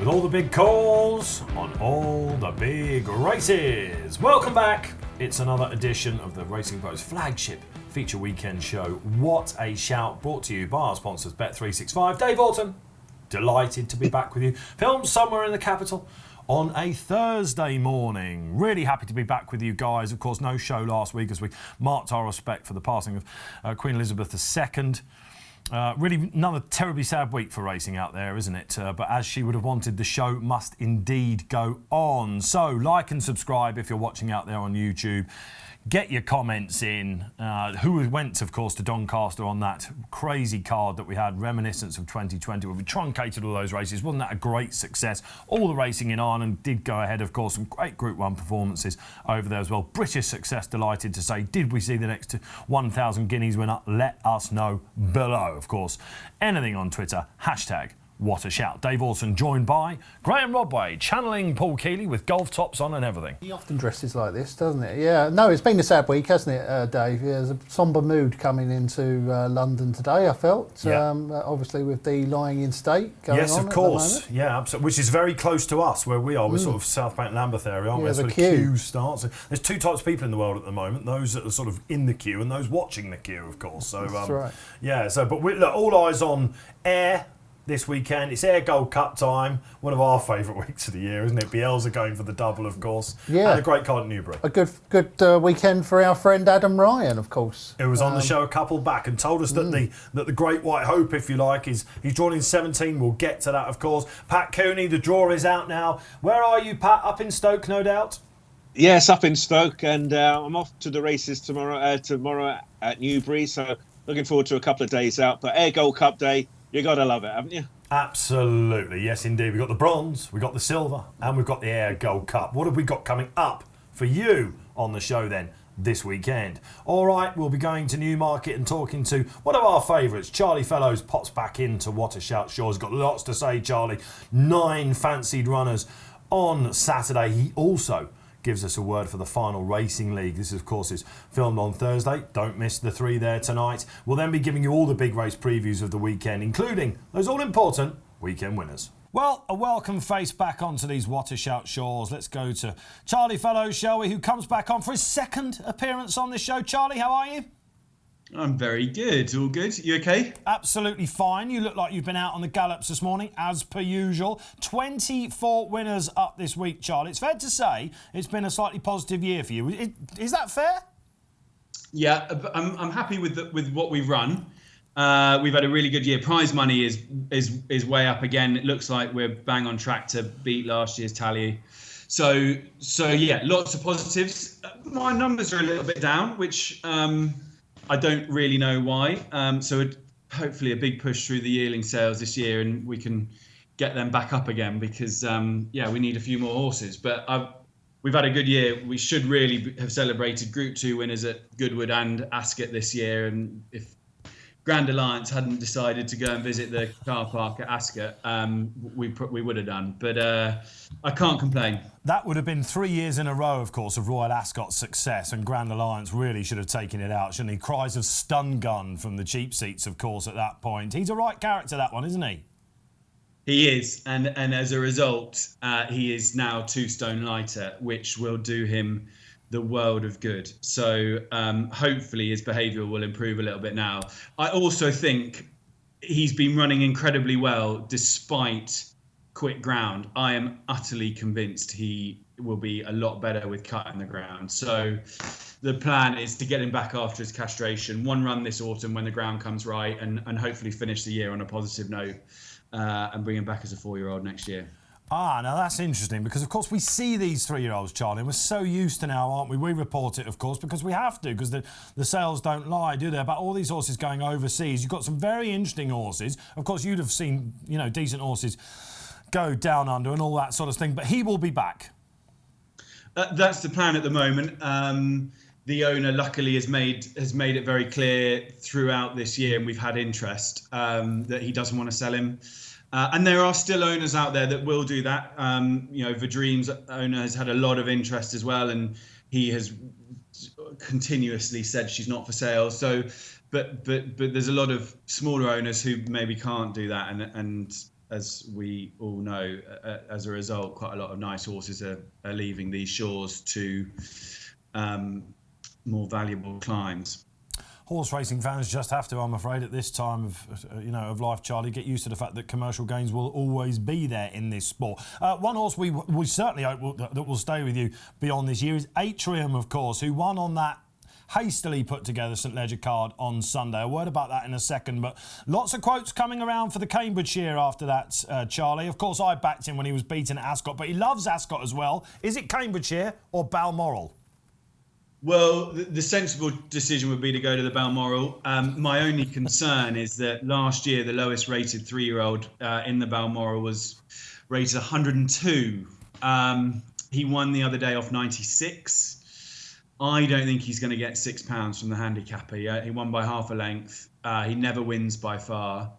with all the big calls on all the big races. Welcome back. It's another edition of the Racing Post flagship feature weekend show. What a shout, brought to you by our sponsors Bet365. Dave Orton, delighted to be back with you. Filmed somewhere in the capital on a Thursday morning. Really happy to be back with you guys. Of course, no show last week as we marked our respect for the passing of Queen Elizabeth II. Really another terribly sad week for racing out there, isn't it? But as she would have wanted, the show must indeed go on. So like and subscribe if you're watching out there on YouTube. Get your comments in. Who went, of course, to Doncaster on that crazy card that we had, reminiscence of 2020, where we truncated all those races. Wasn't that a great success? All the racing in Ireland did go ahead, of course. Some great Group 1 performances over there as well. British success, delighted to say. Did we see the next 1,000 guineas winner? Let us know below, of course. Anything on Twitter, hashtag What a Shout. Dave Orton joined by Graeme Rodway, channeling Paul Keeley with golf tops on and everything. He often dresses like this, doesn't it? Yeah, no, it's been a sad week, hasn't it, Dave? Yeah, there's a sombre mood coming into London today, I felt. Yeah. Obviously with the lying in state going on. Yes, of course. Yeah, absolutely. Which is very close to us where we are. We're sort of South Bank Lambeth area, aren't we? That's where the queue starts. There's two types of people in the world at the moment, those that are sort of in the queue and those watching the queue, of course. So, that's right. Yeah, so, but look, all eyes on Ayr this weekend. It's Ayr Gold Cup time, one of our favourite weeks of the year, isn't it? BLs are going for the double, of course. Yeah. And a great card at Newbury. A good weekend for our friend Adam Ryan, of course. Who was on the show a couple back and told us that the Great White Hope, if you like, he's drawn in 17. We'll get to that, of course. Pat Cooney, the draw is out now. Where are you, Pat? Up in Stoke, no doubt? Yes, up in Stoke, and I'm off to the races tomorrow at Newbury, so looking forward to a couple of days out. But Ayr Gold Cup Day, you got to love it, haven't you? Absolutely, yes indeed. We've got the bronze, we've got the silver, and we've got the Ayr Gold Cup. What have we got coming up for you on the show then this weekend? All right, we'll be going to Newmarket and talking to one of our favourites. Charlie Fellows pops back into What a Shout Shaw's got lots to say, Charlie. 9 fancied runners on Saturday. He also gives us a word for the final Racing League. This, of course, is filmed on Thursday. Don't miss the 3 there tonight. We'll then be giving you all the big race previews of the weekend, including those all-important weekend winners. Well, a welcome face back onto these What a Shout Shores. Let's go to Charlie Fellows, shall we, who comes back on for his second appearance on this show. Charlie, how are you? I'm very good. All good. You okay? Absolutely fine. You look like you've been out on the gallops this morning, as per usual. 24 winners up this week, Charlie. It's fair to say it's been a slightly positive year for you. Is that fair? Yeah, I'm happy with what we've run. We've had a really good year. Prize money is way up again. It looks like we're bang on track to beat last year's tally. So yeah, lots of positives. My numbers are a little bit down, which I don't really know why. So hopefully a big push through the yearling sales this year and we can get them back up again because, we need a few more horses. But we've had a good year. We should really have celebrated Group 2 winners at Goodwood and Ascot this year. And if Grand Alliance hadn't decided to go and visit the car park at Ascot, we would have done. But I can't complain. That would have been 3 years in a row, of course, of Royal Ascot's success, and Grand Alliance really should have taken it out, shouldn't he? Cries of stun gun from the cheap seats, of course, at that point. He's a right character, that one, isn't he? He is, and as a result, he is now 2 stone lighter, which will do him the world of good. So hopefully his behaviour will improve a little bit now. I also think he's been running incredibly well despite quick ground. I am utterly convinced he will be a lot better with cut in the ground. So the plan is to get him back after his castration, 1 run this autumn when the ground comes right, and hopefully finish the year on a positive note and bring him back as a 4-year-old next year. Now that's interesting because, of course, we see these 3-year-olds, Charlie, and we're so used to now, aren't we? We report it, of course, because we have to, because the sales don't lie, do they? About all these horses going overseas. You've got some very interesting horses. Of course, you'd have seen, decent horses go down under and all that sort of thing, but he will be back. That's the plan at the moment. The owner, luckily, has made it very clear throughout this year, and we've had interest, that he doesn't want to sell him. And there are still owners out there that will do that. Verdream's owner has had a lot of interest as well, and he has continuously said she's not for sale. So, but there's a lot of smaller owners who maybe can't do that, and as we all know, as a result, quite a lot of nice horses are leaving these shores to more valuable climbs. Horse racing fans just have to, I'm afraid, at this time of life, Charlie, get used to the fact that commercial gains will always be there in this sport. One horse we certainly hope that will stay with you beyond this year is Atrium, of course, who won on that hastily put together St Ledger card on Sunday. A word about that in a second, but lots of quotes coming around for the Cambridgeshire after that, Charlie. Of course, I backed him when he was beaten at Ascot, but he loves Ascot as well. Is it Cambridgeshire or Balmoral? Well, the sensible decision would be to go to the Balmoral. My only concern is that last year the lowest rated 3-year-old in the Balmoral was rated 102. He won the other day off 96. I don't think he's going to get £6 from the handicapper. He won by half a length. He never wins by far.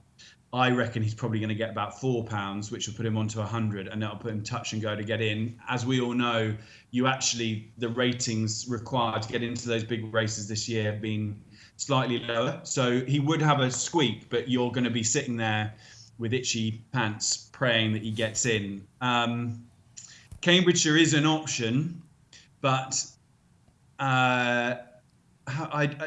I reckon he's probably going to get about £4, which will put him onto 100, and that'll put him touch and go to get in. As we all know, the ratings required to get into those big races this year have been slightly lower. So he would have a squeak, but you're going to be sitting there with itchy pants praying that he gets in. Cambridgeshire is an option, but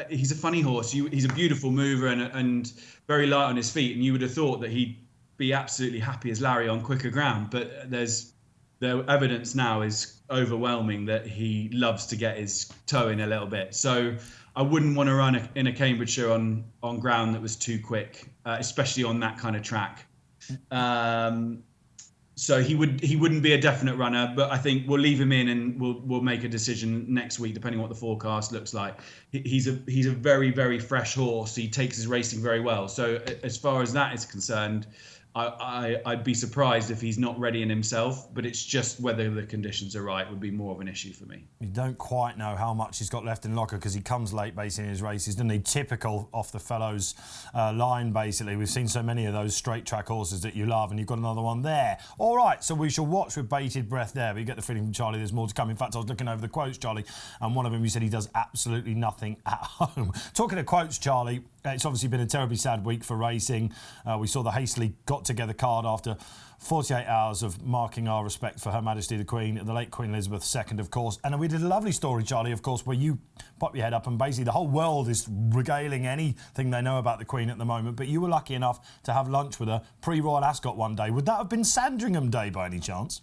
he's a funny horse. He's a beautiful mover and very light on his feet, and you would have thought that he'd be absolutely happy as Larry on quicker ground. But the evidence now is overwhelming that he loves to get his toe in a little bit. So I wouldn't want to run in a Cambridgeshire on ground that was too quick, especially on that kind of track. So he wouldn't be a definite runner, but I think we'll leave him in and we'll make a decision next week, depending on what the forecast looks like. He's a very, very fresh horse. He takes his racing very well. So as far as that is concerned, I'd be surprised if he's not ready in himself, but it's just whether the conditions are right would be more of an issue for me. You don't quite know how much he's got left in locker because he comes late basically in his races, doesn't he? Typical off the fellows line, basically. We've seen so many of those straight track horses that you love, and you've got another one there. All right, so we shall watch with bated breath there, but you get the feeling from Charlie there's more to come. In fact, I was looking over the quotes, Charlie, and one of them, you said he does absolutely nothing at home. Talking of quotes, Charlie, it's obviously been a terribly sad week for racing. We saw the hastily got together card after 48 hours of marking our respect for Her Majesty the Queen, the late Queen Elizabeth II, of course. And we did a lovely story, Charlie, of course, where you pop your head up and basically the whole world is regaling anything they know about the Queen at the moment. But you were lucky enough to have lunch with her pre-Royal Ascot one day. Would that have been Sandringham Day by any chance?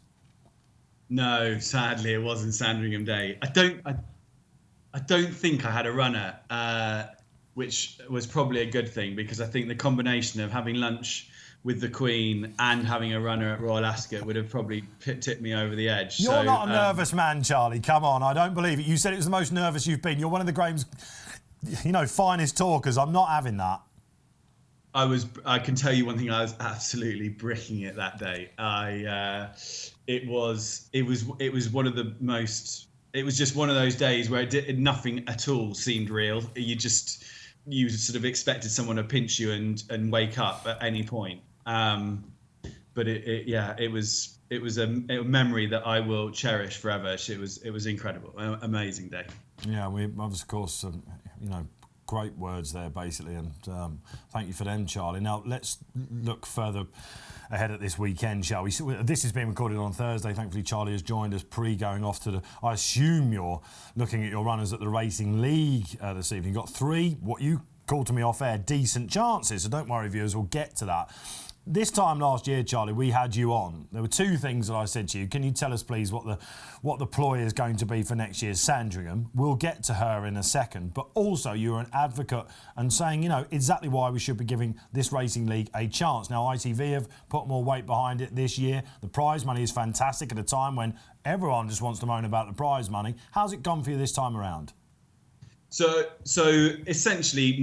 No, sadly, it wasn't Sandringham Day. I don't think I had a runner, which was probably a good thing, because I think the combination of having lunch with the Queen and having a runner at Royal Ascot would have probably tipped me over the edge. You're not a nervous man, Charlie. Come on, I don't believe it. You said it was the most nervous you've been. You're one of the Graeme's, finest talkers. I'm not having that. I can tell you one thing. I was absolutely bricking it that day. It was one of the most. It was just one of those days where nothing at all seemed real. You sort of expected someone to pinch you and wake up at any point. But it was a memory that I will cherish forever. It was incredible, amazing day. Yeah, we of course great words there basically, and thank you for them, Charlie. Now let's look further ahead at this weekend, shall we? This is being recorded on Thursday. Thankfully, Charlie has joined us going off to I assume you're looking at your runners at the Racing League this evening. You've got 3, what you called to me off air, decent chances. So don't worry, viewers, we'll get to that. This time last year, Charlie, we had you on. There were 2 things that I said to you. Can you tell us, please, what the ploy is going to be for next year's Sandringham? We'll get to her in a second. But also, you're an advocate and saying, exactly why we should be giving this Racing League a chance. Now, ITV have put more weight behind it this year. The prize money is fantastic at a time when everyone just wants to moan about the prize money. How's it gone for you this time around? So essentially,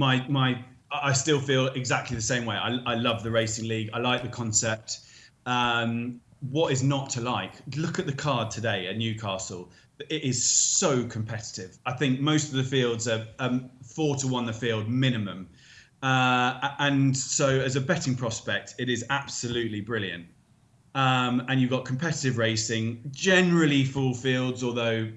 I still feel exactly the same way. I love the Racing League. I like the concept. What is not to like? Look at the card today at Newcastle. It is so competitive. I think most of the fields are 4-1 the field minimum. And so as a betting prospect, it is absolutely brilliant. And you've got competitive racing, generally full fields, although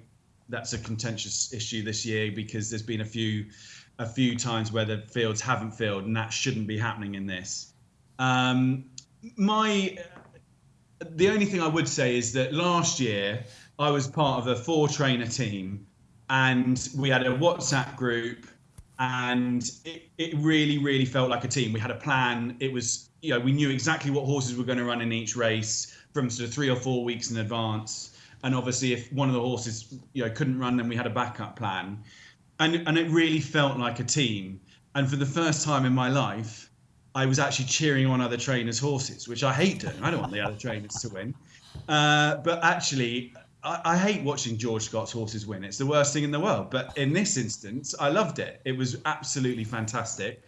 that's a contentious issue this year because there's been a few times where the fields haven't filled, and that shouldn't be happening in this. The only thing I would say is that last year I was part of a 4-trainer team, and we had a WhatsApp group, and it really, really felt like a team. We had a plan. It was, we knew exactly what horses were going to run in each race from sort of 3 or 4 weeks in advance. And obviously, if one of the horses, couldn't run, then we had a backup plan. And it really felt like a team. And for the first time in my life, I was actually cheering on other trainers' horses, which I hate doing. I don't want the other trainers to win. But actually, I hate watching George Scott's horses win. It's the worst thing in the world. But in this instance, I loved it. It was absolutely fantastic.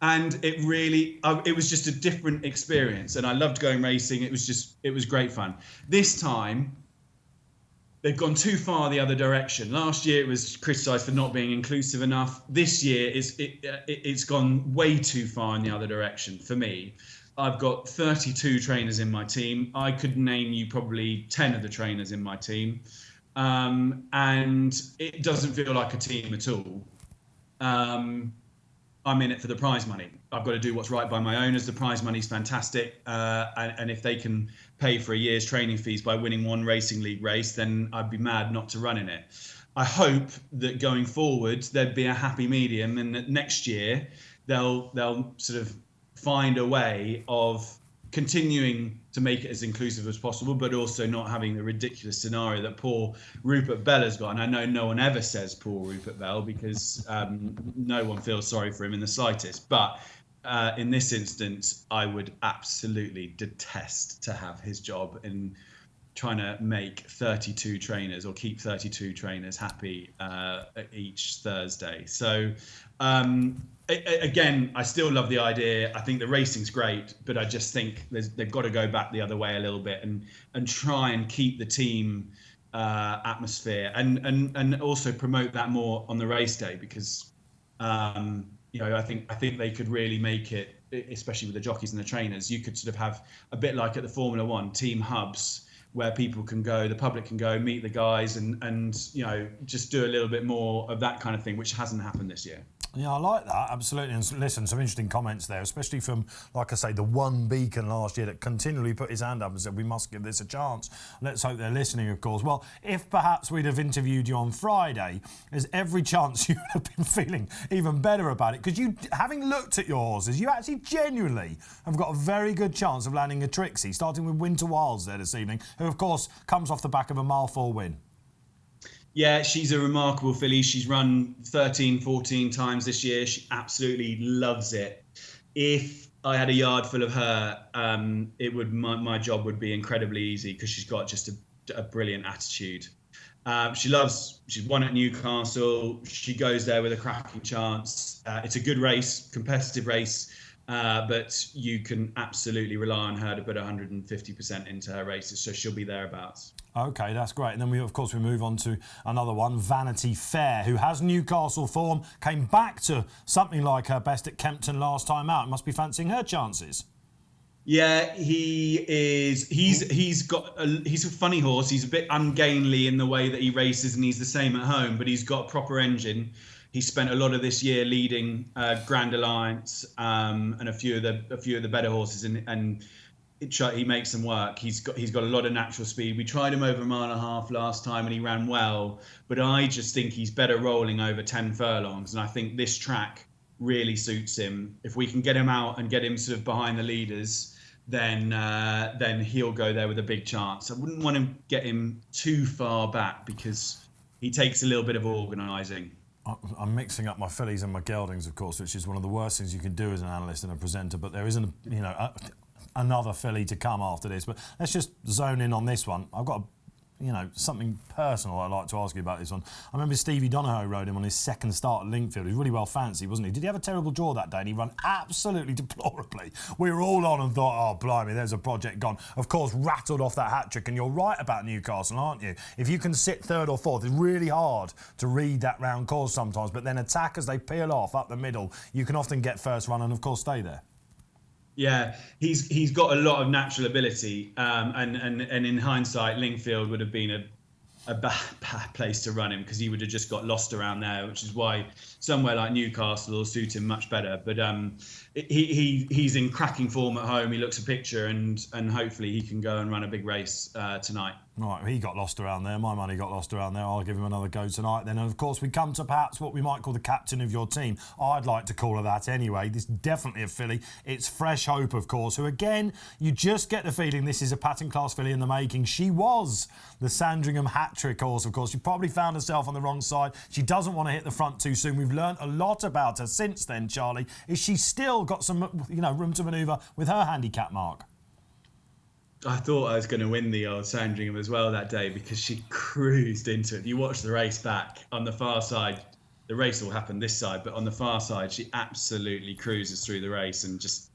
And it was just a different experience. And I loved going racing. It was great fun. This time, they've gone too far the other direction. Last year, it was criticised for not being inclusive enough. This year, it's gone way too far in the other direction for me. I've got 32 trainers in my team. I could name you probably 10 of the trainers in my team. And it doesn't feel like a team at all. I'm in it for the prize money. I've got to do what's right by my owners. The prize money's fantastic. And if they can pay for a year's training fees by winning one racing league race, then I'd be mad not to run in it. I hope that going forward, there'd be a happy medium, and that next year they'll sort of find a way of continuing to make it as inclusive as possible, but also not having the ridiculous scenario that poor Rupert Bell has got. And I know no one ever says poor Rupert Bell, because no one feels sorry for him in the slightest. But in this instance, I would absolutely detest to have his job in trying to make 32 trainers, or keep 32 trainers happy each Thursday. So again, I still love the idea. I think the racing's great, but I just think they've got to go back the other way a little bit and try and keep the team atmosphere and also promote that more on the race day, because I think they could really make it, especially with the jockeys and the trainers. You could sort of have a bit like at the Formula One team hubs, where people can go, the public can go, meet the guys, and just do a little bit more of that kind of thing, which hasn't happened this year. Yeah, I like that, absolutely. And listen, some interesting comments there, especially from, like I say, the one beacon last year that continually put his hand up and said, we must give this a chance. Let's hope they're listening, of course. Well, if perhaps we'd have interviewed you on Friday, there's every chance you would have been feeling even better about it, because you, having looked at your horses, you actually genuinely have got a very good chance of landing a Trixie, starting with Winter Wilds there this evening, who, of course, comes off the back of a mile 4 win. Yeah, she's a remarkable filly. She's run 13, 14 times this year. She absolutely loves it. If I had a yard full of her, my job would be incredibly easy, because she's got just a brilliant attitude. She's won at Newcastle. She goes there with a cracking chance. It's a good race, competitive race, but you can absolutely rely on her to put 150% into her races, so she'll be thereabouts. OK, that's great. And then we move on to another one, Vanity Fair, who has Newcastle form, came back to something like her best at Kempton last time out. Must be fancying her chances. Yeah, he is. He's a funny horse. He's a bit ungainly in the way that he races, and he's the same at home, but he's got a proper engine. He spent a lot of this year leading Grand Alliance and a few of the better horses, and he makes them work. He's got a lot of natural speed. We tried him over a mile and a half last time, and he ran well. But I just think he's better rolling over 10 furlongs, and I think this track really suits him. If we can get him out and get him sort of behind the leaders, then he'll go there with a big chance. I wouldn't want to get him too far back, because he takes a little bit of organising. I'm mixing up my fillies and my geldings, of course, which is one of the worst things you can do as an analyst and a presenter. But there isn't, another filly to come after this. But let's just zone in on this one. I've got something personal I'd like to ask you about this one. I remember Stevie Donohoe rode him on his second start at Linkfield. He was really well fancied, wasn't he? Did he have a terrible draw that day? And he ran absolutely deplorably. We were all on and thought, oh, blimey, there's a project gone. Of course, rattled off that hat-trick. And you're right about Newcastle, aren't you? If you can sit third or fourth, it's really hard to read that round course sometimes. But then attack as they peel off up the middle, you can often get first run and, of course, stay there. Yeah, he's got a lot of natural ability, and in hindsight, Linkfield would have been a bad place to run him, because he would have just got lost around there, which is why somewhere like Newcastle will suit him much better. But he's in cracking form at home. He looks a picture, and hopefully he can go and run a big race tonight. Right, he got lost around there. My money got lost around there. I'll give him another go tonight. Then, of course, we come to perhaps what we might call the captain of your team. I'd like to call her that anyway. This is definitely a filly. It's Fresh Hope, of course, who, again, you just get the feeling this is a pattern class filly in the making. She was the Sandringham hat-trick horse, of course. She probably found herself on the wrong side. She doesn't want to hit the front too soon. We've learnt a lot about her since then, Charlie. Is she still got some, room to manoeuvre with her handicap mark? I thought I was going to win the old Sandringham as well that day, because she cruised into it. You watch the race back on the far side. The race will happen this side, but on the far side, she absolutely cruises through the race, and just,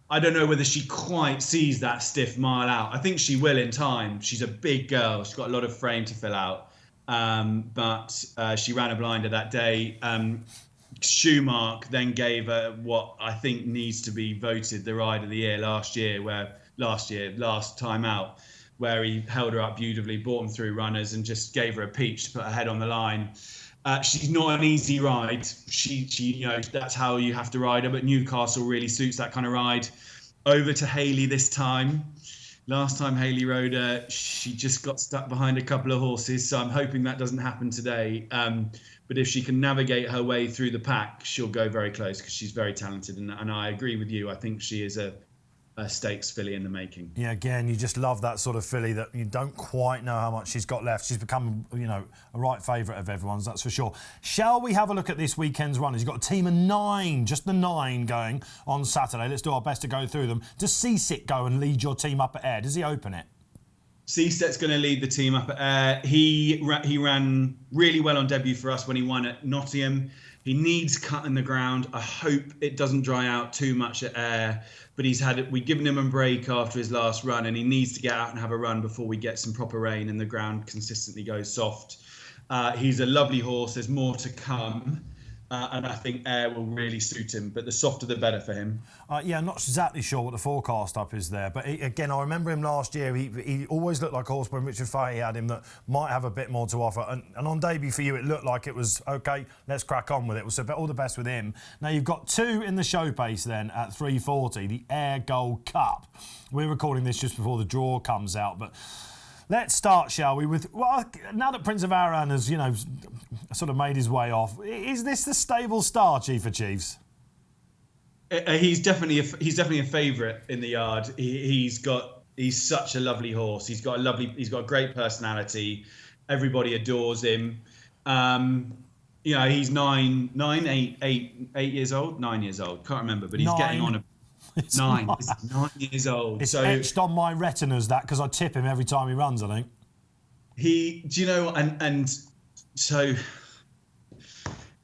I don't know whether she quite sees that stiff mile out. I think she will in time. She's a big girl. She's got a lot of frame to fill out. But she ran a blinder that day. Schumark then gave her what I think needs to be voted the ride of the year last time out, where he held her up beautifully, brought them through runners, and just gave her a peach to put her head on the line. She's not an easy ride. She that's how you have to ride her, but Newcastle really suits that kind of ride. Over to Hayley this time. Last time Hayley rode her, she just got stuck behind a couple of horses, so I'm hoping that doesn't happen today. But if she can navigate her way through the pack, she'll go very close, because she's very talented. And I agree with you. I think she is a stakes filly in the making. Yeah, again, you just love that sort of filly that you don't quite know how much she's got left. She's become, a right favourite of everyone's, that's for sure. Shall we have a look at this weekend's runners? You've got a team of 9, just the 9 going on Saturday. Let's do our best to go through them. Does Seasick go and lead your team up at Ayr? Does he open it? Seasick's going to lead the team up at Ayr. He ran really well on debut for us when he won at Nottingham. He needs cut in the ground. I hope it doesn't dry out too much at Ayr, but we've given him a break after his last run, and he needs to get out and have a run before we get some proper rain and the ground consistently goes soft. He's a lovely horse. There's more to come. And I think Ayr will really suit him, but the softer the better for him. I'm not exactly sure what the forecast up is there, but again, I remember him last year. He always looked like a horse when Richard Fahey had him that might have a bit more to offer. And on debut for you, it looked like it was okay. Let's crack on with it. So all the best with him. Now you've got 2 in the show pace then at 3:40, the Ayr Gold Cup. We're recording this just before the draw comes out, but. Let's start, shall we, now that Prince of Arran has, sort of made his way off, is this the stable star, Chief of Chiefs? He's definitely a favourite in the yard. He's such a lovely horse. He's got a great personality. Everybody adores him. He's 9 years old. Can't remember, but he's getting on. It's 9 years old. It's etched on my retinas because I tip him every time he runs, I think.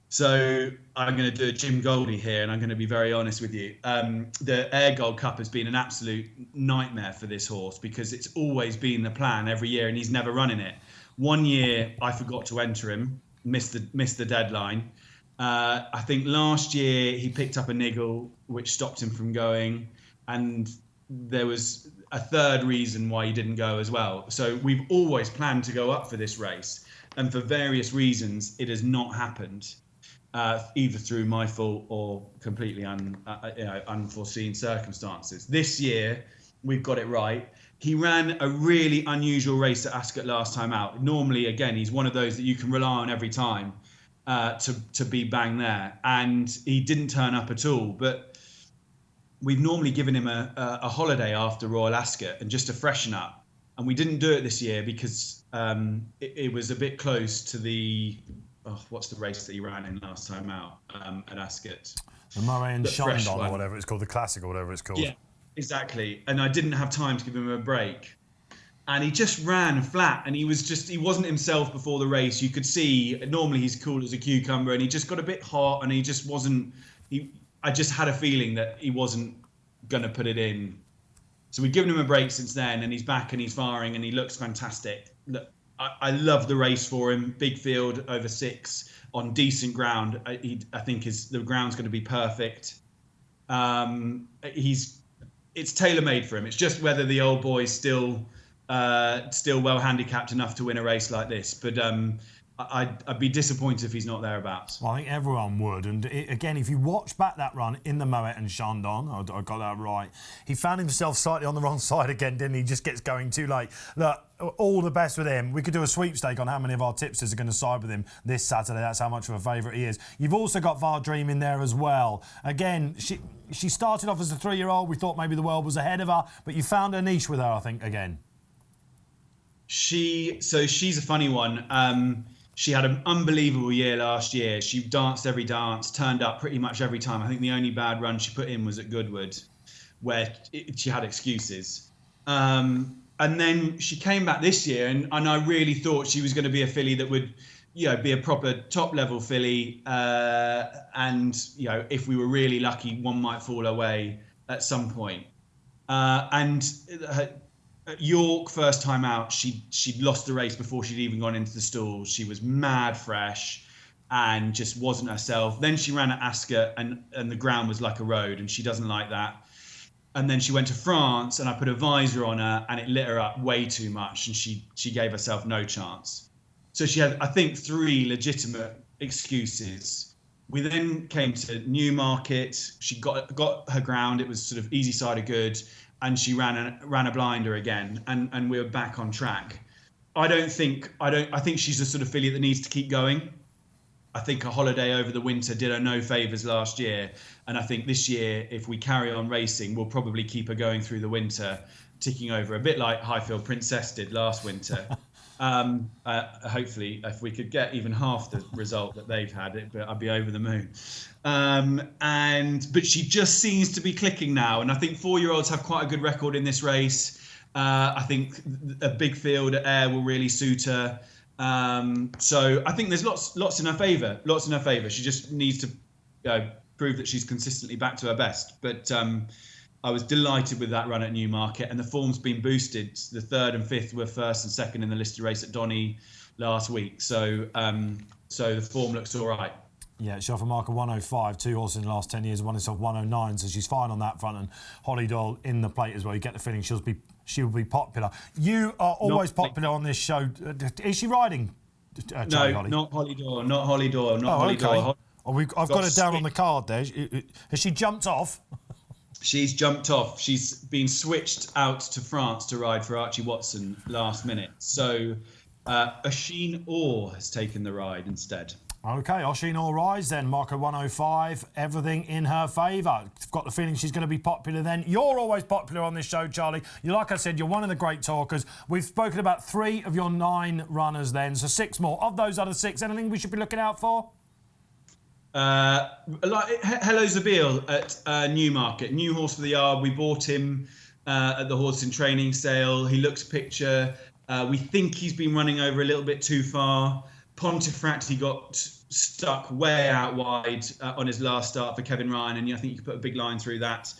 So I'm going to do a Jim Goldie here, and I'm going to be very honest with you. The Ayr Gold Cup has been an absolute nightmare for this horse, because it's always been the plan every year, and he's never running it. One year I forgot to enter him, missed the deadline. I think last year he picked up a niggle, which stopped him from going, and there was a third reason why he didn't go as well. So we've always planned to go up for this race, and for various reasons it has not happened, either through my fault or completely unforeseen circumstances. This year we've got it right. He ran a really unusual race at Ascot last time out. Normally, again, he's one of those that you can rely on every time. To be bang there, and he didn't turn up at all. But we've normally given him a holiday after Royal Ascot and just to freshen up, and we didn't do it this year because it was a bit close to the what's the race that he ran in last time out at Ascot? The Murray and Shandon or whatever it's called, the Classic or whatever it's called. Yeah, exactly. And I didn't have time to give him a break. And he just ran flat, and he wasn't himself before the race. You could see, normally he's cool as a cucumber, and he just got a bit hot, and he just wasn't, I just had a feeling that he wasn't going to put it in. So we've given him a break since then, and he's back and he's firing, and he looks fantastic. Look, I love the race for him. Big field, over 6, on decent ground. I think the ground's going to be perfect. It's tailor-made for him. It's just whether the old boy's still still well handicapped enough to win a race like this. But I'd be disappointed if he's not thereabouts. Well, I think everyone would. And again, if you watch back that run in the Moet and Chandon, I got that right, he found himself slightly on the wrong side again, didn't he? He just gets going too late. Look, all the best with him. We could do a sweepstake on how many of our tipsters are going to side with him this Saturday. That's how much of a favourite he is. You've also got Var Dream in there as well. Again, she started off as a 3-year-old. We thought maybe the world was ahead of her, but you found her niche with her, I think, again. She's a funny one. She had an unbelievable year last year. She danced every dance, turned up pretty much every time. I think the only bad run she put in was at Goodwood, where she had excuses. And then she came back this year, and I really thought she was going to be a filly that would, be a proper top-level filly. And if we were really lucky, one might fall away at some point. At York, first time out, she'd lost the race before she'd even gone into the stalls. She was mad fresh and just wasn't herself. Then she ran at Ascot and the ground was like a road, and she doesn't like that. And then she went to France, and I put a visor on her, and it lit her up way too much, and she gave herself no chance. So she had, I think, 3 legitimate excuses. We then came to Newmarket. She got her ground. It was sort of easy side of good. And she ran a blinder again, and we were back on track. I think she's the sort of filly that needs to keep going. I think a holiday over the winter did her no favours last year, and I think this year, if we carry on racing, we'll probably keep her going through the winter, ticking over a bit like Highfield Princess did last winter. Hopefully, if we could get even half the result that they've had, I'd be over the moon. But she just seems to be clicking now, and I think 4-year-olds have quite a good record in this race. I think a big field at Ayr will really suit her. So I think there's lots in her favour. Lots in her favour. She just needs to prove that she's consistently back to her best. But I was delighted with that run at Newmarket, and the form's been boosted. The 3rd and 5th were 1st and 2nd in the listed race at Donny last week. So the form looks all right. Yeah, she's off a mark of 105, 2 horses in the last 10 years, won herself 109, so she's fine on that front. And Holly Doyle in the plate as well. You get the feeling she'll be popular. You are always popular on this show. Is she riding? No, Holly? not Holly Doyle. Not Holly Doyle. Not Holly okay. Doyle. I've got it down on the card there. Has she jumped off? She's jumped off. She's been switched out to France to ride for Archie Watson last minute. So Oisin Orr has taken the ride instead. OK, Oisin Orr rides then, Marco 105, everything in her favour. I've got the feeling she's going to be popular then. You're always popular on this show, Charlie. Like I said, you're one of the great talkers. We've spoken about 3 of your 9 runners then, so 6 more. Of those other 6, anything we should be looking out for? Hello Zabeel at Newmarket, new horse for the yard. We bought him at the horse in training sale. He looks picture. We think he's been running over a little bit too far. Pontefract, he got stuck way out wide on his last start for Kevin Ryan, and I think you could put a big line through that.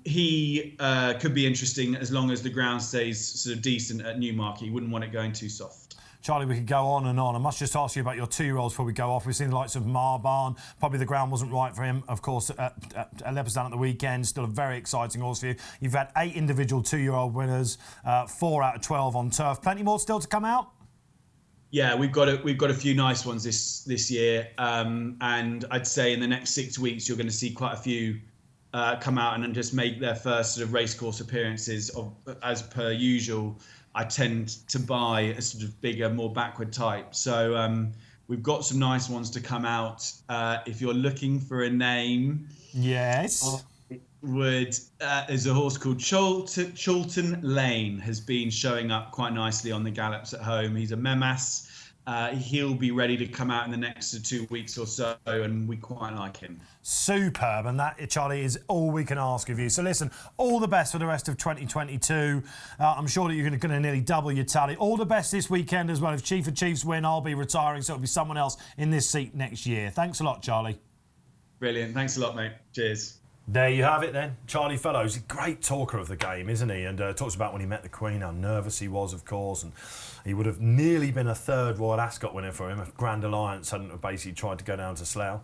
He could be interesting as long as the ground stays sort of decent at Newmarket. You wouldn't want it going too soft. Charlie, we could go on and on. I must just ask you about your 2-year-olds before we go off. We've seen the likes of Marbarn. Probably the ground wasn't right for him. Of course, at Leopardstown at the weekend, still a very exciting horse for you. You've had 8 individual 2-year-old winners, 4 out of 12 on turf. Plenty more still to come out? Yeah, we've got a few nice ones this year, and I'd say in the next 6 weeks you're going to see quite a few come out and just make their first sort of racecourse appearances. As per usual, I tend to buy a sort of bigger, more backward type. So we've got some nice ones to come out. If you're looking for a name, yes, there's a horse called Chulton Lane has been showing up quite nicely on the gallops at home. He's a Memas. He'll be ready to come out in the next 2 weeks or so, and we quite like him. Superb, and that, Charlie, is all we can ask of you. So listen, all the best for the rest of 2022. I'm sure that you're going to nearly double your tally. All the best this weekend as well. If Chief of Chiefs win, I'll be retiring, so it'll be someone else in this seat next year. Thanks a lot, Charlie. Brilliant. Thanks a lot, mate. Cheers. There you have it then. Charlie Fellows, a great talker of the game, isn't he? And talks about when he met the Queen, how nervous he was, of course, and he would have nearly been a third Royal Ascot winner for him if Grand Alliance hadn't have basically tried to go down to Slough.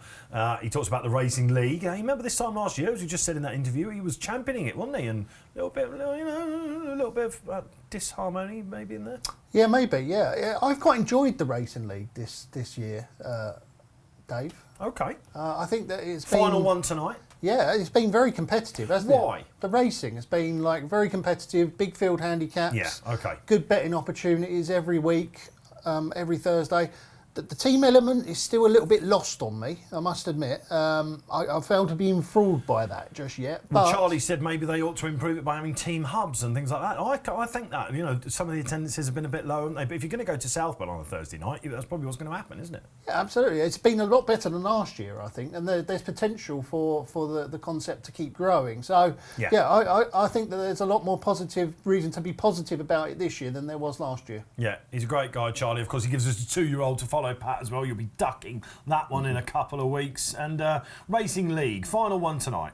He talks about the Racing League. You remember this time last year, as you just said in that interview, he was championing it, wasn't he? And a little bit of disharmony maybe in there. Yeah, maybe. Yeah. I've quite enjoyed the Racing League this year, Dave. Okay. I think that it's Final one tonight. Yeah, it's been very competitive, hasn't it? Why? The racing has been very competitive, big field handicaps. Yeah, okay. Good betting opportunities every week, every Thursday. The team element is still a little bit lost on me, I must admit. I failed to be enthralled by that just yet. Well, But Charlie said maybe they ought to improve it by having team hubs and things like that. I think that, some of the attendances have been a bit low, haven't they? But if you're going to go to Southwell on a Thursday night, that's probably what's going to happen, isn't it? yeah, absolutely. It's been a lot better than last year, I think, and there's potential for the concept to keep growing. So, I think that there's a lot more reason to be positive about it this year than there was last year. Yeah, he's a great guy, Charlie. Of course, he gives us a 2-year-old to follow, Pat, as well. You'll be ducking that one in a couple of weeks. And Racing League, final one tonight.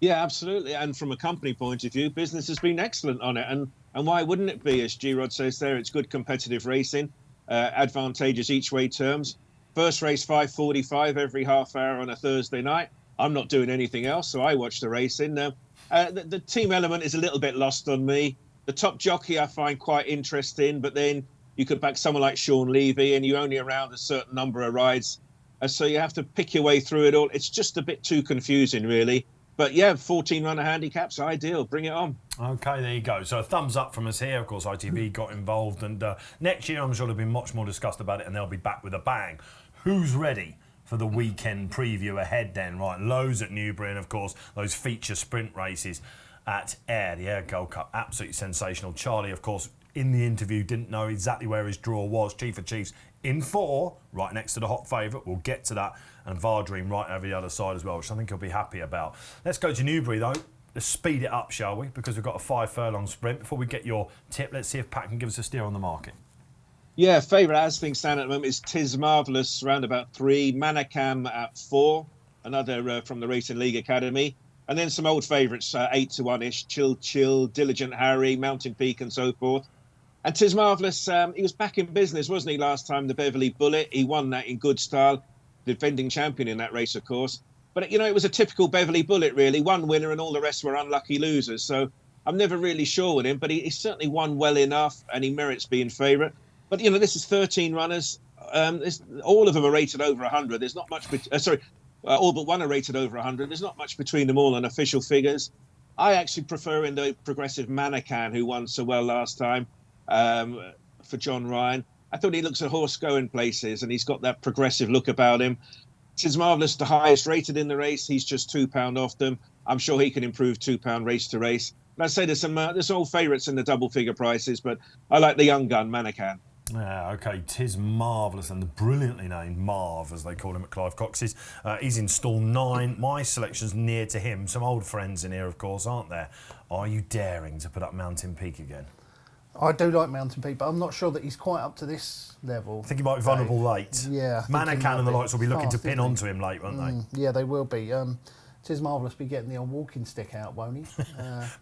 Yeah, absolutely. And from a company point of view, business has been excellent on it. And why wouldn't it be? As G-Rod says there, it's good competitive racing, advantageous each way terms. First race 5:45 every half hour on a Thursday night. I'm not doing anything else, so I watch the racing. The team element is a little bit lost on me. The top jockey I find quite interesting, but then you could back someone like Sean Levy and you're only around a certain number of rides. So you have to pick your way through it all. It's just a bit too confusing, really. But yeah, 14-runner handicap's ideal. Bring it on. Okay, there you go. So a thumbs up from us here. Of course, ITV got involved. And next year, I'm sure there'll be much more discussed about it and they'll be back with a bang. Who's ready for the weekend preview ahead then? Right, loads at Newbury and, of course, those feature sprint races at Ayr, the Ayr Gold Cup. Absolutely sensational. Charlie, of course, in the interview, didn't know exactly where his draw was. Chief of Chiefs in 4, right next to the hot favourite. We'll get to that. And Vardream right over the other side as well, which I think he'll be happy about. Let's go to Newbury, though. Let's speed it up, shall we? Because we've got a 5-furlong sprint. Before we get your tip, let's see if Pat can give us a steer on the market. Yeah, favourite as things stand at the moment is Tis Marvellous, round about 3. Manacam at 4, another from the Racing League Academy. And then some old favourites, 8 to 1-ish, Chill, Diligent Harry, Mountain Peak and so forth. And Tis Marvellous, he was back in business, wasn't he, last time, the Beverley Bullet? He won that in good style, defending champion in that race, of course. But, it was a typical Beverley Bullet, really. One winner and all the rest were unlucky losers. So I'm never really sure with him, but he certainly won well enough and he merits being favourite. But, this is 13 runners. All of them are rated over 100. There's not much... all but one are rated over 100. There's not much between them all on official figures. I actually prefer in the progressive Manacam, who won so well last time, for John Ryan. I thought he looks a horse going places and he's got that progressive look about him. Tis Marvellous, the highest rated in the race. He's just £2 off them. I'm sure he can improve £2 race to race. But I'd say there's old favourites in the double figure prices, but I like the young gun, Manacam. Yeah, OK, Tis Marvellous and the brilliantly named Marv, as they call him at Clive Cox's. He's in stall 9. My selection's near to him. Some old friends in here, of course, aren't there? Are you daring to put up Mountain Peak again? I do like Mountain Peak, but I'm not sure that he's quite up to this level. I think he might be vulnerable late. Yeah. Manacam and the likes will be looking to pin onto him late, won't they? Yeah, they will be. Tis Marvellous be getting the old walking stick out, won't he?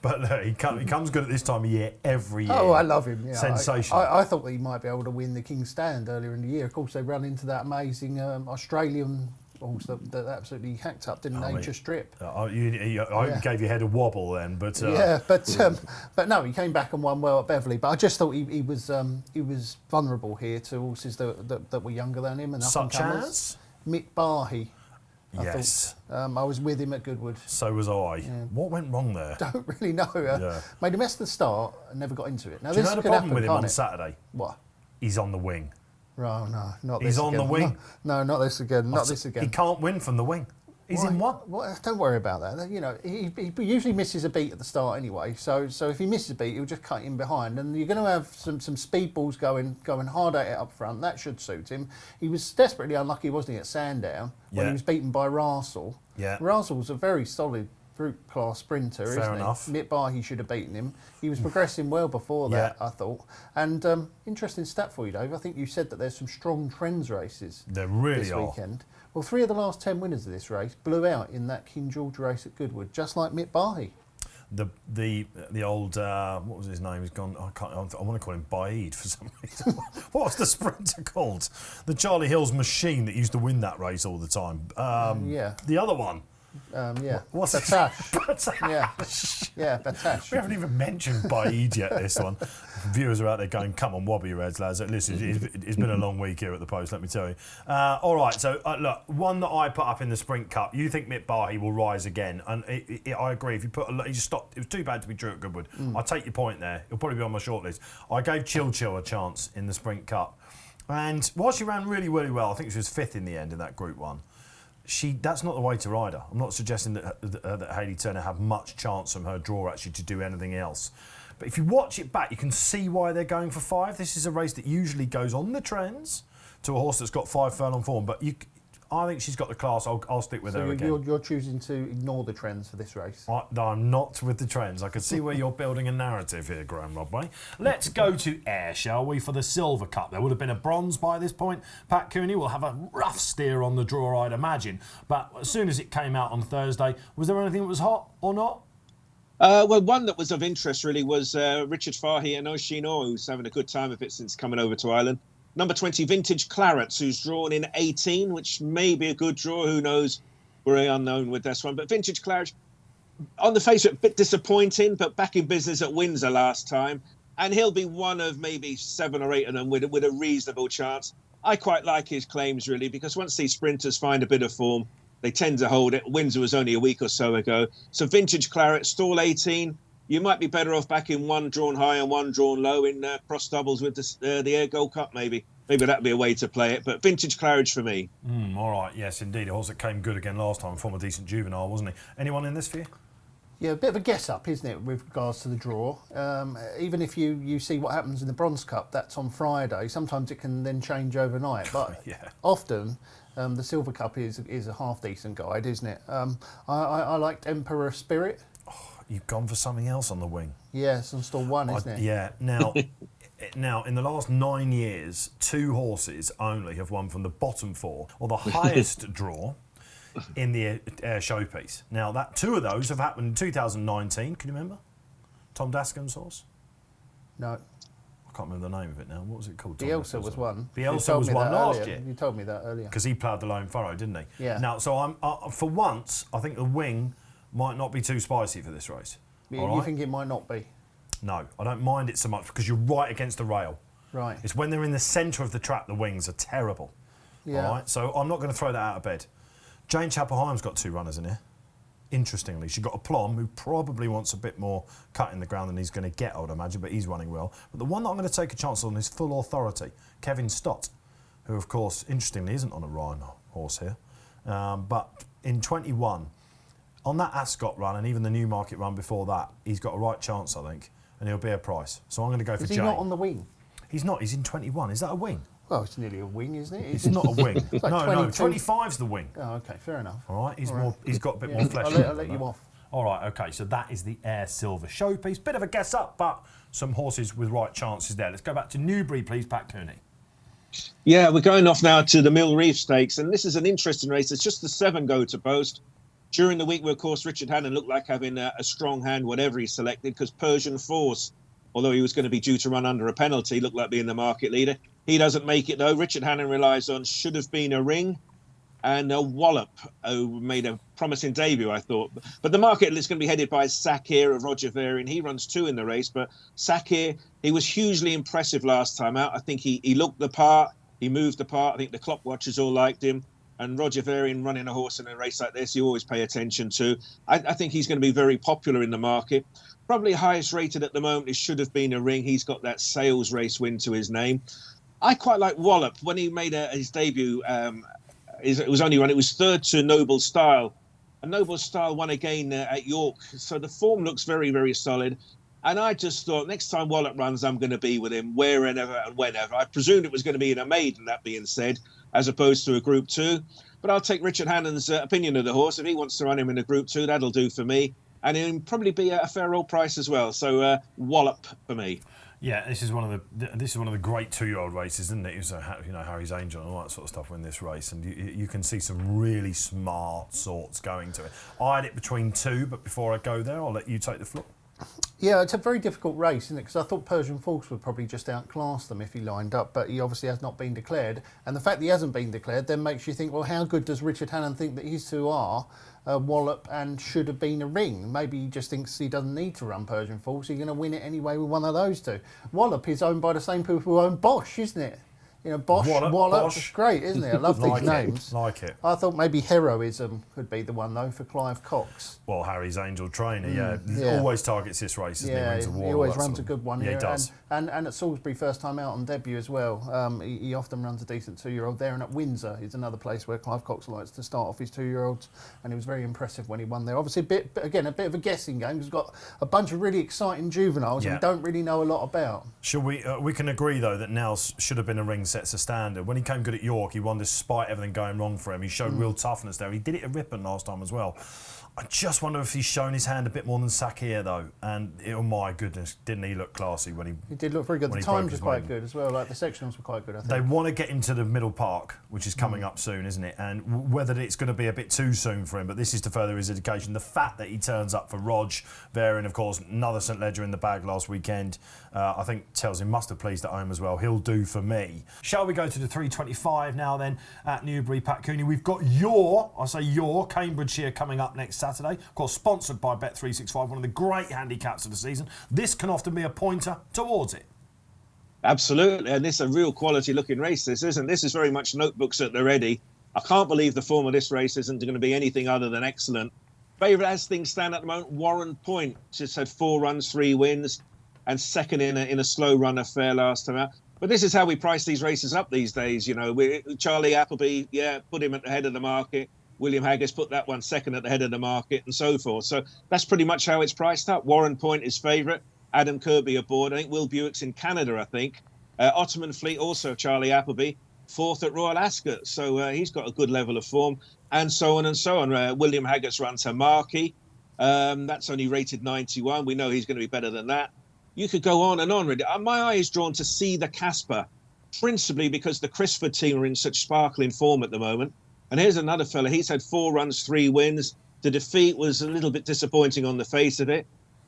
But look, he comes good at this time of year every year. Oh, I love him. Yeah, sensational. I thought he might be able to win the King's Stand earlier in the year. Of course, they ran into that amazing Australian horse that absolutely hacked up, didn't they? Just Strip. I gave your head a wobble then, but but no, he came back and won well at Beverley. But I just thought he was vulnerable here to horses that were younger than him and such as Mick Barhy. Yes. I was with him at Goodwood. So was I. Yeah. What went wrong there? Don't really know. Made a mess at the start and never got into it. Now, do you know the problem with him on Saturday? What? He's on the wing. Oh, no, not this He's on again. the wing. No, not this again. Not this again. He can't win from the wing. He's in what? Well, don't worry about that. He usually misses a beat at the start anyway. So if he misses a beat, he'll just cut in behind, and you're going to have some speedballs going hard at it up front. That should suit him. He was desperately unlucky, wasn't he, at Sandown when he was beaten by Rarsel. Yeah. Rassel's a very solid group class sprinter, isn't he? Fair enough. Mick Barhy should have beaten him. He was progressing well before that, I thought. And interesting stat for you, Dave. I think you said that there's some strong trends races there really this weekend. Well, 3 of the last 10 winners of this race blew out in that King George race at Goodwood, just like Mick Bahi. The old what was his name? He's gone. I want to call him Baid for some reason. What was the sprinter called? The Charlie Hills machine that used to win that race all the time. Yeah. The other one. What's Batash. Yeah, Batash. We haven't even mentioned Baid yet, this one. Viewers are out there going, come on, wobble your heads, lads. Listen, it's been a long week here at the Post, let me tell you. All right, so look, one that I put up in the Sprint Cup, you think Mick Bahi will rise again. And I agree, if you put he just stopped, it was too bad to be true at Goodwood. I take your point there. He'll probably be on my shortlist. I gave Chill a chance in the Sprint Cup. And while she ran really, really well, I think she was 5th in the end in that Group 1. That's not the way to ride her. I'm not suggesting that Hayley Turner have much chance from her draw actually to do anything else. But if you watch it back, you can see why they're going for 5. This is a race that usually goes on the trends to a horse that's got 5 furlong form. But I think she's got the class. I'll stick with her again. You're choosing to ignore the trends for this race? No, I'm not with the trends. I can see where you're building a narrative here, Graeme Rodway. Let's go to Ayr, shall we, for the Silver Cup. There would have been a bronze by this point. Pat Cooney will have a rough steer on the draw, I'd imagine. But as soon as it came out on Thursday, was there anything that was hot or not? Well, one that was of interest really was Richard Fahey and Oshino, who's having a good time of it since coming over to Ireland. Number 20, Vintage Clarets, who's drawn in 18, which may be a good draw. Who knows? We're unknown with this one. But Vintage Clarets, on the face of it, a bit disappointing, but back in business at Windsor last time. And he'll be one of maybe 7 or 8 of them with a reasonable chance. I quite like his claims, really, because once these sprinters find a bit of form, they tend to hold it. Windsor was only a week or so ago. So Vintage Claret, stall 18. You might be better off backing one drawn high and one drawn low in cross doubles with the Ayr Gold Cup, maybe. Maybe that'd be a way to play it. But Vintage Claridge for me. All right, yes, indeed. A horse that came good again last time, former decent juvenile, wasn't he? Anyone in this for you? Yeah, a bit of a guess-up, isn't it, with regards to the draw? Even if you see what happens in the Bronze Cup, that's on Friday. Sometimes it can then change overnight. But often the Silver Cup is a half-decent guide, isn't it? I liked Emperor Spirit. You've gone for something else on the wing. Yeah, it's on stall 1, isn't it? Yeah. Now, in the last 9 years, 2 horses only have won from the bottom 4, or the highest draw in the Ayr Showpiece. Now, 2 of those have happened in 2019. Can you remember? Tom Dascombe's horse? No. I can't remember the name of it now. What was it called? Bielsa was one. Bielsa was one last year. You told me that earlier. Because he ploughed the lone furrow, didn't he? Yeah. Now, so I'm for once, I think the wing might not be too spicy for this race. You think it might not be? No, I don't mind it so much because you're right against the rail. Right. It's when they're in the centre of the trap, the wings are terrible. Yeah. All right, so I'm not going to throw that out of bed. Jane Chapelheim's got 2 runners in here. Interestingly, she's got a Plum who probably wants a bit more cut in the ground than he's going to get, I would imagine, but he's running well. But the one that I'm going to take a chance on is Full Authority, Kevin Stott, who, of course, interestingly, isn't on a Ryan horse here. But in 21, on that Ascot run and even the Newmarket run before that, he's got a right chance, I think, and he'll be a price. So I'm going to go for Jane. Is he not on the wing? He's not. He's in 21. Is that a wing? Well, it's nearly a wing, isn't it? It's not a wing. It's like no, 25's the wing. Oh, okay, fair enough. All right, he's got a bit more flesh. I'll let you off. All right, okay, so that is the Ayr Silver Showpiece. Bit of a guess up, but some horses with right chances there. Let's go back to Newbury, please, Pat Cooney. Yeah, we're going off now to the Mill Reef Stakes, and this is an interesting race. It's just the 7 go to post. During the week, where, of course, Richard Hannon looked like having a strong hand, whatever he selected, because Persian Force, although he was going to be due to run under a penalty, looked like being the market leader. He doesn't make it, though. Richard Hannon relies on Should Have Been a Ring and a Wallop, who made a promising debut, I thought. But the market is going to be headed by Sakir of Roger Varian. He runs 2 in the race, but Sakir, he was hugely impressive last time out. I think he looked the part, he moved the part. I think the clock watchers all liked him. And Roger Varian running a horse in a race like this, you always pay attention to. I think he's going to be very popular in the market. Probably highest rated at the moment is Should Have Been a Ring. He's got that sales race win to his name. I quite like Wallop. When he made his debut, it was 3rd to Noble Style. And Noble Style won again at York. So the form looks very, very solid. And I just thought next time Wallop runs, I'm going to be with him wherever and whenever. I presumed it was going to be in a maiden, that being said, as opposed to a Group 2. But I'll take Richard Hannon's opinion of the horse. If he wants to run him in a Group 2, that'll do for me. And he'll probably be a fair old price as well. So Wallop for me. Yeah, this is one of the great 2-year-old races, isn't it? So, Harry's Angel and all that sort of stuff win this race, and you can see some really smart sorts going to it. I had it between two, but before I go there, I'll let you take the floor. Yeah, it's a very difficult race, isn't it? Because I thought Persian Force would probably just outclass them if he lined up, but he obviously has not been declared. And the fact that he hasn't been declared then makes you think, well, how good does Richard Hannon think that his two are, Wallop and Should Have Been a Ring? Maybe he just thinks he doesn't need to run Persian Force. He's going to win it anyway with one of those two. Wallop is owned by the same people who own Bosch, isn't it? Bosch, Wallop, it's great, isn't it? I love these names. Like it. I thought maybe Heroism could be the one, though, for Clive Cox. Well, Harry's Angel trainer, always targets this race, doesn't he? Wins a war, he always runs a good one here. Yeah, he does. And at Salisbury, first time out on debut as well. He often runs a decent 2-year-old there. And at Windsor is another place where Clive Cox likes to start off his 2-year-olds. And he was very impressive when he won there. Obviously, a bit of a guessing game. He's got a bunch of really exciting juveniles we don't really know a lot about. Should we can agree, though, that Nels Should Have Been a Ring sets a standard. When he came good at York, he won despite everything going wrong for him. He showed real toughness there. He did it at Ripon last time as well. I just wonder if he's shown his hand a bit more than Sakir, though. And, oh my goodness, didn't he look classy when he... He did look very good. The times were quite good as well. Like, the sectionals were quite good, I think. They want to get into the Middle Park, which is coming up soon, isn't it? And whether it's going to be a bit too soon for him, but this is to further his education. The fact that he turns up for Rog, Varian, of course, another St Ledger in the bag last weekend, I think tells him must have pleased at home as well. He'll do for me. Shall we go to the 325 now then at Newbury, Pat Cooney? We've got your Cambridgeshire coming up next Saturday. Of course, sponsored by Bet365, one of the great handicaps of the season. This can often be a pointer towards it. Absolutely, and this is a real quality looking race, this isn't. This is very much notebooks at the ready. I can't believe the form of this race isn't going to be anything other than excellent. Favourite as things stand at the moment, Warren Point. Just had 4 runs, 3 wins, and second in a slow run affair last time out. But this is how we price these races up these days. Charlie Appleby, put him at the head of the market. William Haggis put that one second at the head of the market, and so forth. So that's pretty much how it's priced up. Warren Point is favourite. Adam Kirby aboard. I think Will Buick's in Canada, I think. Ottoman Fleet, also Charlie Appleby, 4th at Royal Ascot. So he's got a good level of form, and so on and so on. William Haggis runs Hamarki. That's only rated 91. We know he's going to be better than that. You could go on and on, really. My eye is drawn to See the Casper, principally because the Crisford team are in such sparkling form at the moment. And here's another fella. He's had 4 runs, 3 wins. The defeat was a little bit disappointing on the face of it,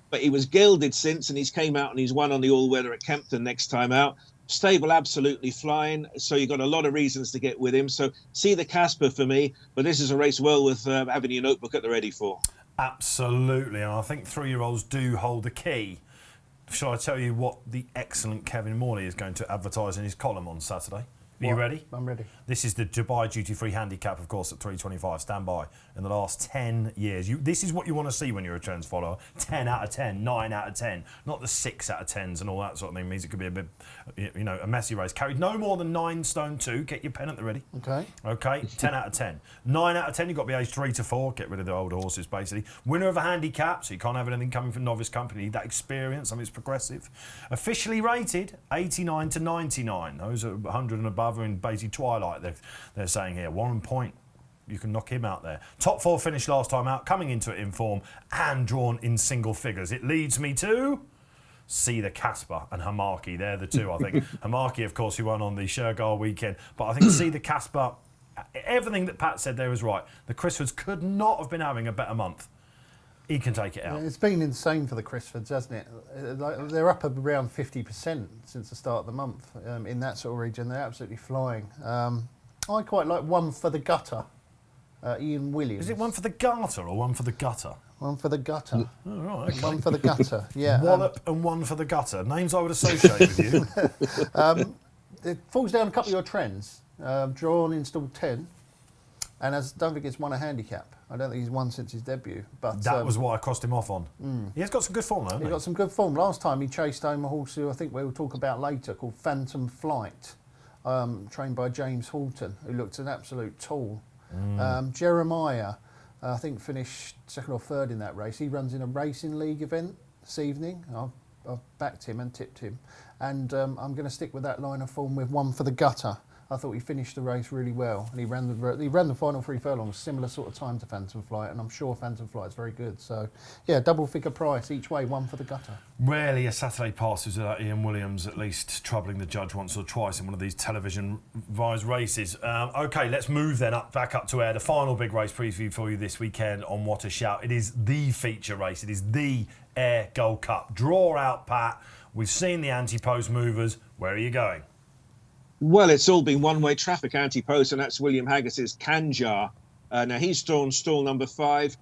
but he was gelded since, and he's came out and he's won on the all-weather at Kempton next time out. Stable absolutely flying, so you've got a lot of reasons to get with him. So See the Casper for me, but this is a race well worth having your notebook at the ready for. Absolutely, and I think 3-year-olds do hold the key. Shall I tell you what the excellent Kevin Morley is going to advertise in his column on Saturday? Are you ready? I'm ready. This is the Dubai duty-free handicap, of course, at 325. Stand by. In the last 10 years. This is what you want to see when you're a trends follower. 10 out of 10, 9 out of 10. Not the 6 out of 10s and all that sort of thing. It means it could be a bit, a messy race. Carried no more than 9 stone 2. Get your pen at the ready. Okay, 10 out of 10. 9 out of 10, you've got to be aged 3 to 4. Get rid of the older horses, basically. Winner of a handicap, so you can't have anything coming from novice company. You need that experience. I mean, it's progressive. Officially rated 89 to 99. Those are 100 and above are in basically twilight, they're saying here. Warren Point, you can knock him out there. Top 4 finished last time out, coming into it in form and drawn in single figures. It leads me to See the Casper and Hamarki. They're the two, I think. Hamarki, of course, who won on the Shergar weekend. But I think See the Casper, everything that Pat said there was right. The Crisfords could not have been having a better month. He can take it out. It's been insane for the Crisfords, hasn't it? They're up around 50% since the start of the month in that sort of region. They're absolutely flying. I quite like One for the Gutter, Ian Williams. Is it One for the Garter or One for the Gutter? One for the Gutter. Oh, right, okay. One for the Gutter, yeah. Wallop and One for the Gutter. Names I would associate with you. It falls down a couple of your trends. Drawn in stall 10. And don't think he's won a handicap. I don't think he's won since his debut. But that was what I crossed him off on. He has got some good form, though, hasn't he? He's got some good form. Last time he chased home a horse who I think we'll talk about later called Phantom Flight, trained by James Horton, who looked an absolute tool. Jeremiah, I think, finished 2nd or 3rd in that race. He runs in a racing league event this evening. I've backed him and tipped him. And I'm going to stick with that line of form with One for the Gutter. I thought he finished the race really well, and he ran the final 3 furlongs, similar sort of time to Phantom Flight, and I'm sure Phantom Flight is very good. So, yeah, double figure price each way, one for the gutter. Rarely a Saturday passes without Ian Williams at least troubling the judge once or twice in one of these television-vised races. OK, let's move then back up to Ayr. The final big race preview for you this weekend on What a Shout. It is the feature race. It is the Ayr Gold Cup. Draw out, Pat. We've seen the anti-post movers. Where are you going? Well, it's all been one-way traffic anti-post, and that's William Haggis's Kanjar. Now, he's drawn stall number 5.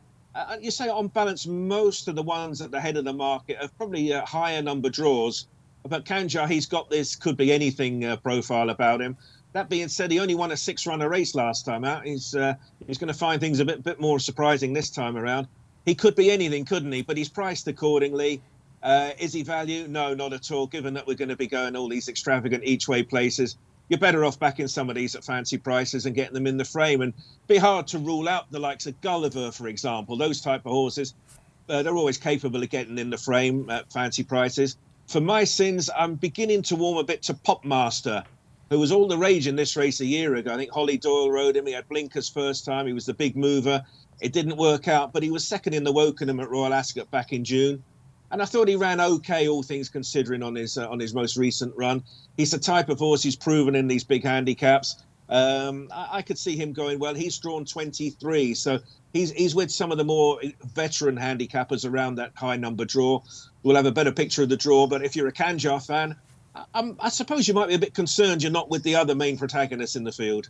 You say, on balance, most of the ones at the head of the market are probably higher number draws. But Kanjar, he's got this could-be-anything profile about him. That being said, he only won a 6-runner race last time out. He's going to find things a bit more surprising this time around. He could be anything, couldn't he? But he's priced accordingly. Is he value? No, not at all. Given that we're going to be going all these extravagant each-way places, you're better off backing some of these at fancy prices and getting them in the frame. And be hard to rule out the likes of Gulliver, for example. Those type of horses, they're always capable of getting in the frame at fancy prices. For my sins, I'm beginning to warm a bit to Popmaster, who was all the rage in this race a year ago. I think Holly Doyle rode him. He had blinkers first time. He was the big mover. It didn't work out, but he was second in the Wokenham at Royal Ascot back in June. And I thought he ran okay, all things considering, on his most recent run. He's the type of horse he's proven in these big handicaps. I could see him going well. He's drawn 23, so he's with some of the more veteran handicappers around that high number draw. We'll have a better picture of the draw, but if you're a Kanjar fan, I suppose you might be a bit concerned you're not with the other main protagonists in the field.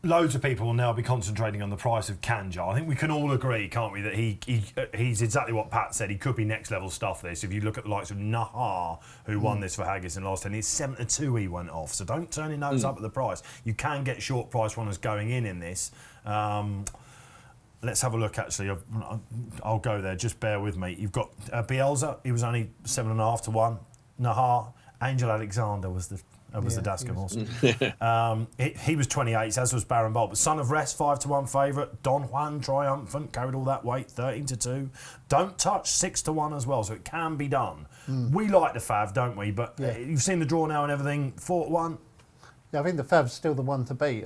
Loads of people will now be concentrating on the price of Kanjar. I think we can all agree, can't we, that he's exactly what Pat said. He could be next level stuff, this. If you look at the likes of Nahar, who won this for Haggis in the last 10 years, 7-2 he went off. So don't turn your nose up at the price. You can get short price runners going in this. Let's have a look, actually. I'll go there. Just bear with me. You've got Bielsa. He was only 7.5 to 1. Nahar. Angel Alexander was the Dascombe horse. He was 28, as was Baron Bolt. But Son of Rest, 5 to 1 favourite. Don Juan Triumphant carried all that weight, 13 to 2. Don't Touch, 6 to 1 as well, so it can be done. We like the Fav, don't we? But you've seen the draw now and everything. 4 to 1. Yeah, I think the Fav's still the one to beat.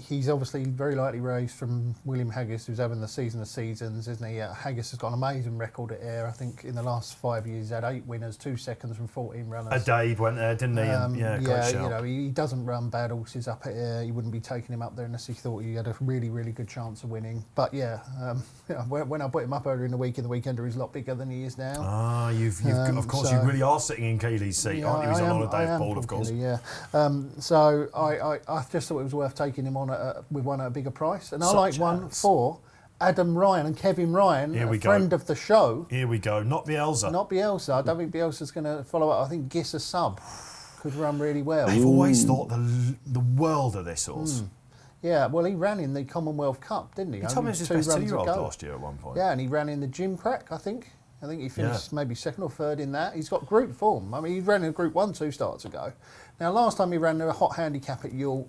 He's obviously very lightly raised from William Haggis, who's having the season of seasons, isn't he? Haggis has got an amazing record at Ayr. I think in the last 5 years he's had 8 winners, 2 seconds from 14 runners. Dave went there, didn't he? Great shout. You know, he doesn't run bad horses up at Ayr. He wouldn't be taking him up there unless he thought he had a really, really good chance of winning. But when I put him up earlier in the weekender, he's a lot bigger than he is now. Of course, you really are sitting in Keeley's seat, aren't you? He's on holiday with Paul, of course. Yeah. So I just thought it was worth taking him on with one at a bigger price. And I like one for Adam Ryan and Kevin Ryan, a friend of the show. Here we go. Not Bielsa. Not Bielsa. I don't think Bielsa's going to follow up. I think Giss a Sub could run really well. I've always thought the world of this horse. Yeah, well, he ran in the Commonwealth Cup, didn't he? He told me it was his best 2-year-old last year at one point. Yeah, and he ran in the Gym Crack, I think. I think he finished maybe 2nd or 3rd in that. He's got group form. I mean, he ran in a Group 1 2 starts ago. Now, last time he ran a hot handicap at York,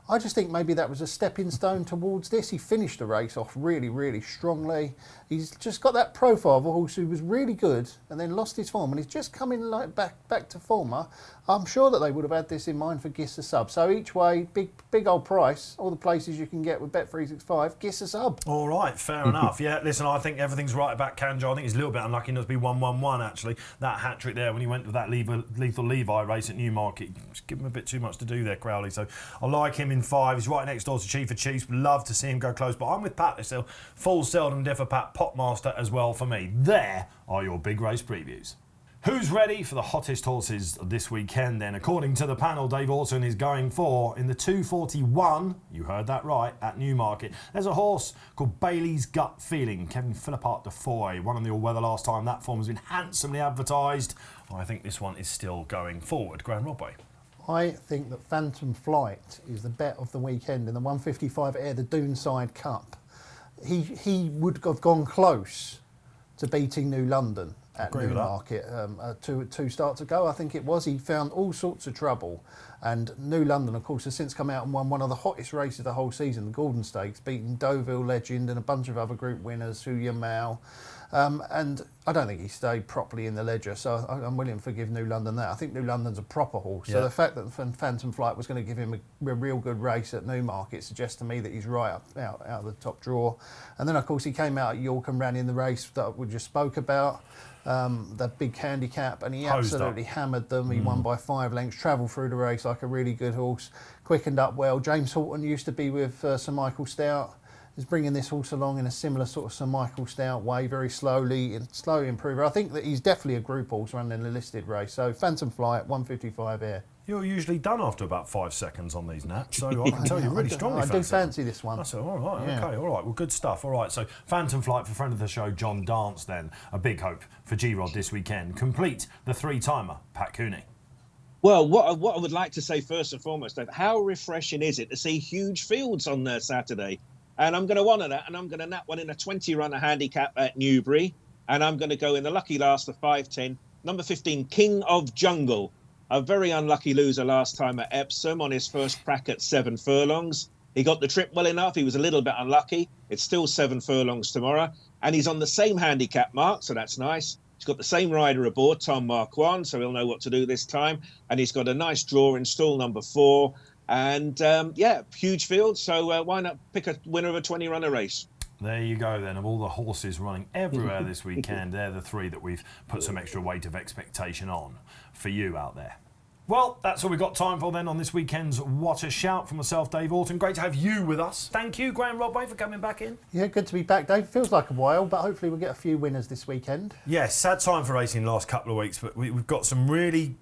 I just think maybe that was a stepping stone towards this. He finished the race off really, really strongly. He's just got that profile of a horse who was really good and then lost his form, and he's just coming back to form. I'm sure that they would have had this in mind for Giss a Sub. So each way, big old price, all the places you can get with Bet365, Giss a Sub. All right, fair enough. Yeah, listen, I think everything's right about Kanjar. I think he's a little bit unlucky not to be 1-1-1, actually. That hat-trick there when he went to that Lethal Levi race at Newmarket, just give him a bit too much to do there, Crowley. So I like him in 5. He's right next door to Chief of Chiefs. Love to see him go close. But I'm with Pat still. Full seldom differ Pat. Popmaster as well for me. There are your big race previews. Who's ready for the hottest horses this weekend then? According to the panel, Dave Orton is going for, in the 241, you heard that right, at Newmarket. There's a horse called Bailey's Gut Feeling, Kevin Philippart de Foy, won on the all-weather last time. That form has been handsomely advertised. I think this one is still going forward. Graeme Rodway. I think that Phantom Flight is the bet of the weekend in the 155 Ayr, the Doonside Cup. He would have gone close to beating New London at Newmarket 2 starts ago, I think it was. He found all sorts of trouble. And New London, of course, has since come out and won one of the hottest races of the whole season, the Gordon Stakes, beating Deauville Legend and a bunch of other group winners, Huya Mao. And I don't think he stayed properly in the ledger, so I'm willing to forgive New London that. I think New London's a proper horse, so the fact that Phantom Flight was going to give him a real good race at Newmarket suggests to me that he's right out of the top draw. And then, of course, he came out at York and ran in the race that we just spoke about, the big handicap, and he absolutely hammered them. He won by 5 lengths, travelled through the race like a really good horse, quickened up well. James Orton used to be with Sir Michael Stout. Is bringing this horse along in a similar sort of Sir Michael Stout way, very slowly improver. I think that he's definitely a group horse running in a listed race. So Phantom Flight, 155 Ayr. You're usually done after about 5 seconds on these, Nat, so I can tell you really strongly. I do fancy this one. That's all right, okay, all right. Well, good stuff. All right, so Phantom Flight for friend of the show, John Dance, then. A big hope for G-Rod this weekend. Complete the 3-timer, Pat Cooney. Well, what I would like to say first and foremost, Dave, how refreshing is it to see huge fields on Saturday? And I'm going to honour that, and I'm going to nap one in a 20-runner handicap at Newbury, and I'm going to go in the lucky last of 5-10, number 15, King of Jungle. A very unlucky loser last time at Epsom on his first crack at 7 furlongs. He got the trip well enough. He was a little bit unlucky. It's still 7 furlongs tomorrow, and he's on the same handicap mark, so that's nice. He's got the same rider aboard, Tom Marquand, so he'll know what to do this time. And he's got a nice draw in stall number 4. And, huge field, so why not pick a winner of a 20-runner race? There you go then, of all the horses running everywhere this weekend, they're the 3 that we've put some extra weight of expectation on for you out there. Well, that's all we've got time for then on this weekend's What a Shout from myself, Dave Orton. Great to have you with us. Thank you, Graeme Rodway, for coming back in. Yeah, good to be back, Dave. Feels like a while, but hopefully we'll get a few winners this weekend. Yes, sad time for racing the last couple of weeks, but we've got some really,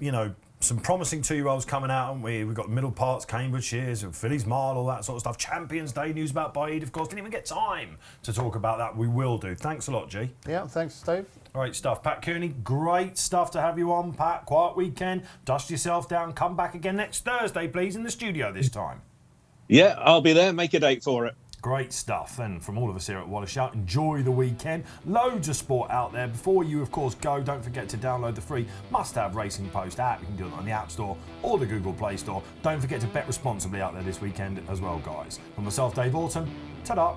some promising 2-year-olds coming out, haven't we? We've got Middle Parts, Cambridgeshire's, Phillies Mile, all that sort of stuff. Champions Day news about Bide, of course. Didn't even get time to talk about that. We will do. Thanks a lot, G. Yeah, thanks, Dave. Great stuff. Pat Cooney, great stuff to have you on, Pat. Quiet weekend. Dust yourself down. Come back again next Thursday, please, in the studio this time. Yeah, I'll be there. Make a date for it. Great stuff. Then from all of us here at What a Shout, enjoy the weekend. Loads of sport out there. Before you, of course, go, don't forget to download the free must-have Racing Post app. You can do it on the App Store or the Google Play Store. Don't forget to bet responsibly out there this weekend as well, guys. From myself, Dave Orton, ta-da.